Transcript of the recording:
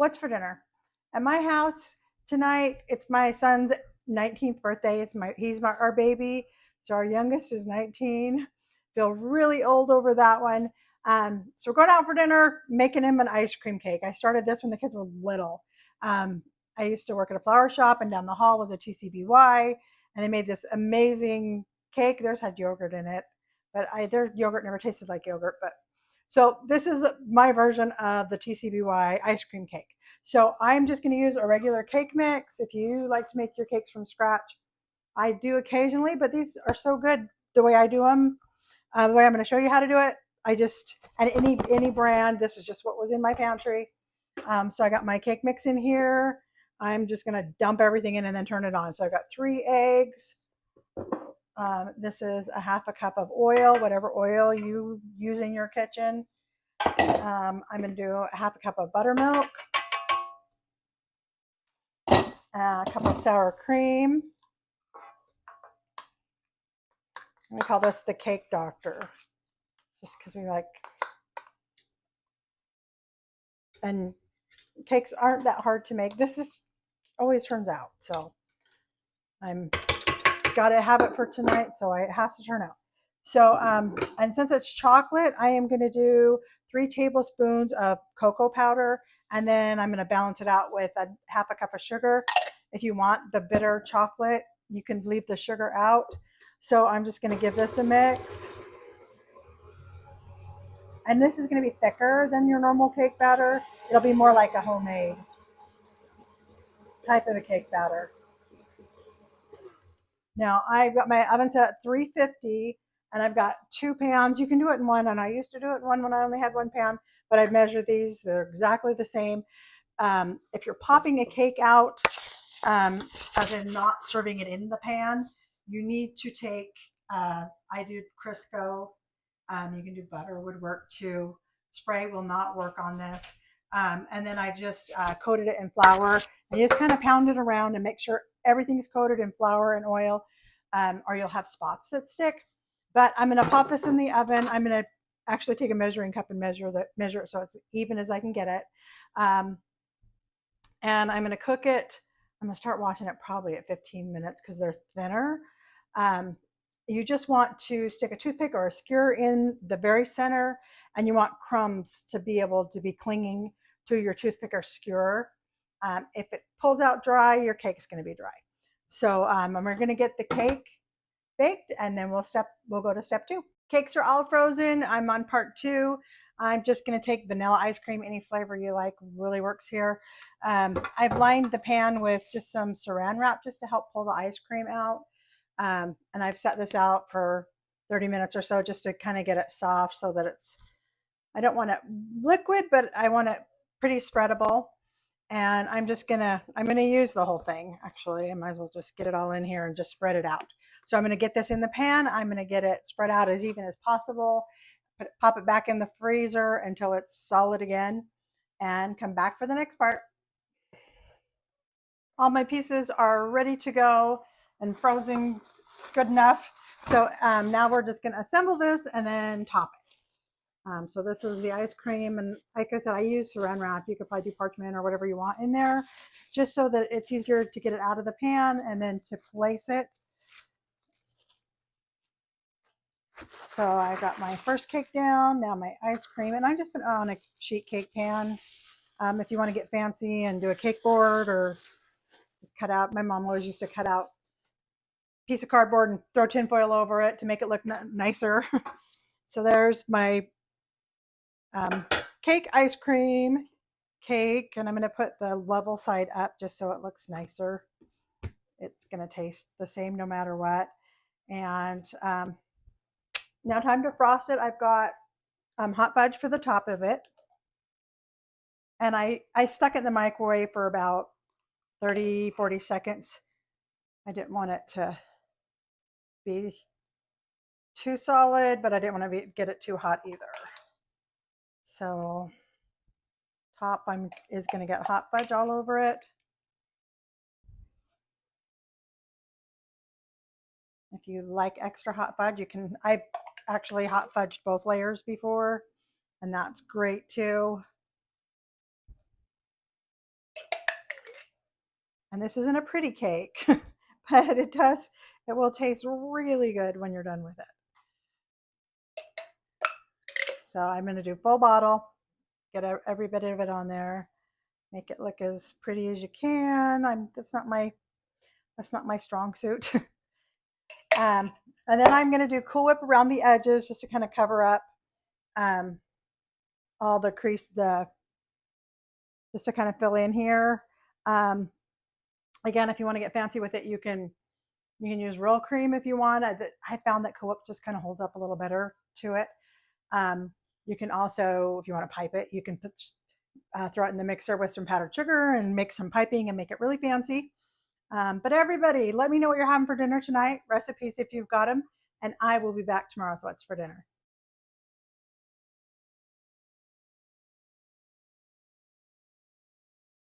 what's for dinner? At my house tonight, it's my son's 19th birthday. He's our baby. So our youngest is 19. Feel really old over that one. So we're going out for dinner, making him an ice cream cake. I started this when the kids were little. I used to work at a flower shop, and down the hall was a TCBY, and they made this amazing cake. Theirs had yogurt in it, but their yogurt never tasted like yogurt. But so this is my version of the TCBY ice cream cake. So I'm just going to use a regular cake mix. If you like to make your cakes from scratch, I do occasionally, but these are so good the way I do them. The way I'm going to show you how to do it, and any brand. This is just what was in my pantry. So I got my cake mix in here. I'm just going to dump everything in and then turn it on. So I got 3 eggs. This is a half a cup of oil, whatever oil you use in your kitchen. I'm going to do a half a cup of buttermilk, a cup of sour cream. We call this the cake doctor, just because we like, and cakes aren't that hard to make. This just always turns out. So I'm got to have it for tonight, so it has to turn out. So, and since it's chocolate, I am going to do 3 tablespoons of cocoa powder, and then I'm going to balance it out with a half a cup of sugar. If you want the bitter chocolate, you can leave the sugar out. So I'm just going to give this a mix. And this is going to be thicker than your normal cake batter. It'll be more like a homemade type of a cake batter. Now I've got my oven set at 350, and I've got 2 pans. You can do it in one, and I used to do it in one when I only had 1 pan, but I've measured these. They're exactly the same. If you're popping a cake out, as in not serving it in the pan, you need to take, I do Crisco. You can do butter, would work too. Spray will not work on this. And then I just coated it in flour, and you just kind of pound it around and make sure everything's coated in flour and oil, or you'll have spots that stick. But I'm going to pop this in the oven. I'm going to actually take a measuring cup and measure it so it's even as I can get it. And I'm going to cook it. I'm going to start watching it probably at 15 minutes because they're thinner. You just want to stick a toothpick or a skewer in the very center, and you want crumbs to be able to be clinging to your toothpick or skewer. If it pulls out dry, your cake is going to be dry. So we're going to get the cake baked, and then we'll go to step 2. Cakes are all frozen. I'm on part 2. I'm just going to take vanilla ice cream. Any flavor you like really works here. I've lined the pan with just some saran wrap just to help pull the ice cream out. And I've set this out for 30 minutes or so just to kind of get it soft so that I don't want it liquid, but I want it pretty spreadable. And I'm going to use the whole thing. Actually, I might as well just get it all in here and just spread it out. So I'm going to get this in the pan. I'm going to get it spread out as even as possible. Pop it back in the freezer until it's solid again, and come back for the next part. All my pieces are ready to go and frozen good enough. So now we're just going to assemble this and then top it. So this is the ice cream, and like I said, I use saran wrap. You could probably do parchment or whatever you want in there, just so that it's easier to get it out of the pan and then to place it. So I got my first cake down, now my ice cream, and I just put it on a sheet cake pan. If you want to get fancy and do a cake board, or just cut out, my mom always used to cut out a piece of cardboard and throw tinfoil over it to make it look nicer. So there's my cake ice cream cake, and I'm going to put the level side up just so it looks nicer. It's going to taste the same no matter what. And now time to frost it. I've got hot fudge for the top of it, and I stuck it in the microwave for about 30-40 seconds. I didn't want it to be too solid, but I didn't want to get it too hot either. So top is going to get hot fudge all over it. If you like extra hot fudge, you can. I've actually hot fudged both layers before, and that's great too. And this isn't a pretty cake, but it will taste really good when you're done with it. So I'm going to do full bottle, get every bit of it on there, make it look as pretty as you can. That's not my strong suit. And then I'm going to do Cool Whip around the edges just to kind of cover up all the crease, just to kind of fill in here. Again, if you want to get fancy with it, you can use royal cream if you want. I found that Cool Whip just kind of holds up a little better to it. You can also, if you want to pipe it, you can throw it in the mixer with some powdered sugar and make some piping and make it really fancy. But everybody, let me know what you're having for dinner tonight, recipes if you've got them, and I will be back tomorrow with what's for dinner.